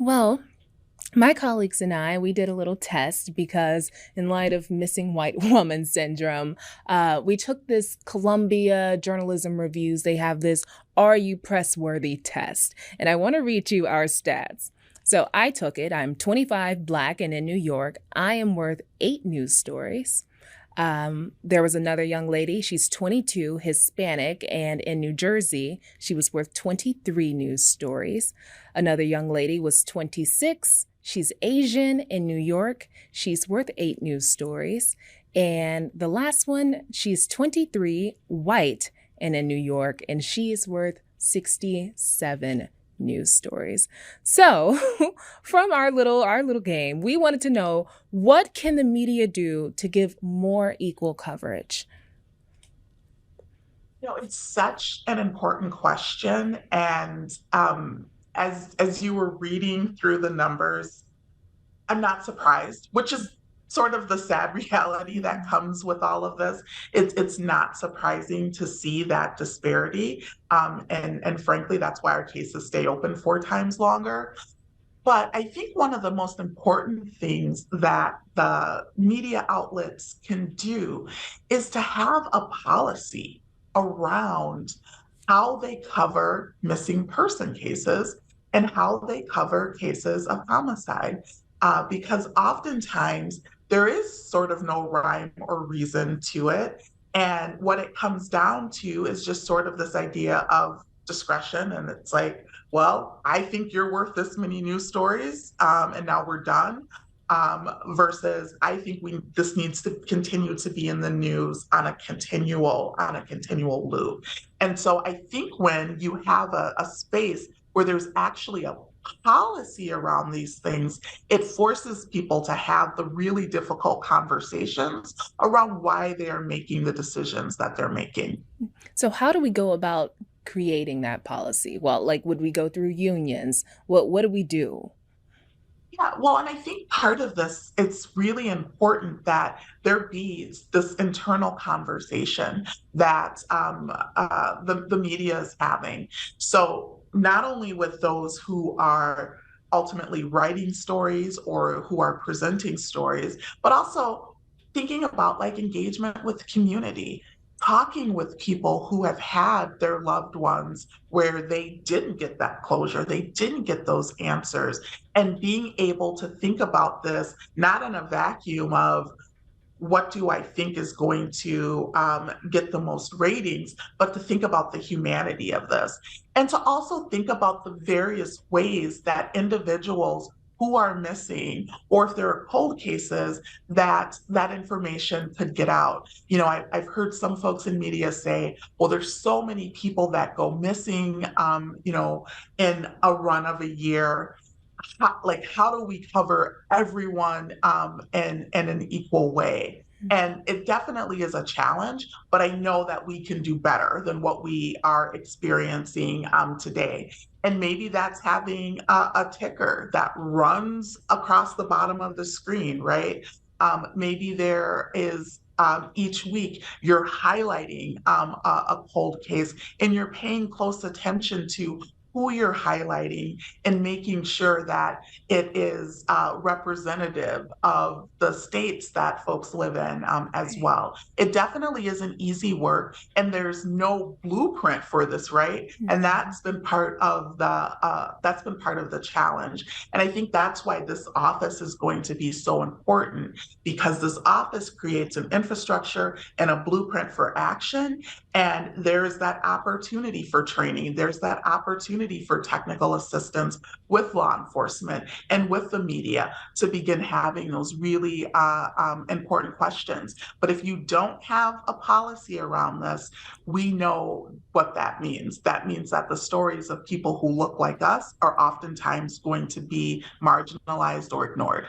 Well, my colleagues and I, we did a little test because, in light of missing white woman syndrome, we took this Columbia Journalism Reviews. They have this Are You Pressworthy test. And I want to read you our stats. So I took it. I'm 25, Black, and in New York. I am worth 8 news stories. There was another young lady, she's 22, Hispanic, and in New Jersey, she was worth 23 news stories. Another young lady was 26, she's Asian, in New York, she's worth 8 news stories. And the last one, she's 23, white, and in New York, and she's worth 67 news stories. So, from our little game, we wanted to know, what can the media do to give more equal coverage? It's such an important question. And as you were reading through the numbers, I'm not surprised, which is sort of the sad reality that comes with all of this. It's not surprising to see that disparity. And frankly, that's why our cases stay open 4 times longer. But I think one of the most important things that the media outlets can do is to have a policy around how they cover missing person cases and how they cover cases of homicide. Because oftentimes there is sort of no rhyme or reason to it. And what it comes down to is just sort of this idea of discretion. And it's like, well, I think you're worth this many news stories, and now we're done. Versus, I think we this needs to continue to be in the news on a continual loop. And so I think when you have a space where there's actually a policy around these things, it forces people to have the really difficult conversations around why they are making the decisions that they're making. So, how do we go about creating that policy? Well, like, would we go through unions? What do we do? Yeah, well, and I think part of this, it's really important that there be this internal conversation that the media is having. So, not only with those who are ultimately writing stories or who are presenting stories, but also thinking about like engagement with the community, talking with people who have had their loved ones where they didn't get that closure, they didn't get those answers, and being able to think about this not in a vacuum of what do I think is going to get the most ratings, but to think about the humanity of this. And to also think about the various ways that individuals who are missing, or if there are cold cases, that information could get out. I've heard some folks in media say, well, there's so many people that go missing, in a run of a year. How do we cover everyone in an equal way? And it definitely is a challenge, but I know that we can do better than what we are experiencing today. And maybe that's having a ticker that runs across the bottom of the screen, right? Maybe there is each week you're highlighting a cold case and you're paying close attention to who you're highlighting and making sure that it is representative of the states that folks live in as Right. well. It definitely isn't easy work, and there's no blueprint for this, right? And Mhm. that's been part of the challenge. And I think that's why this office is going to be so important, because this office creates an infrastructure and a blueprint for action, and there's that opportunity for training. There's that opportunity for technical assistance with law enforcement and with the media to begin having those really important questions. But if you don't have a policy around this, we know what that means. That means that the stories of people who look like us are oftentimes going to be marginalized or ignored.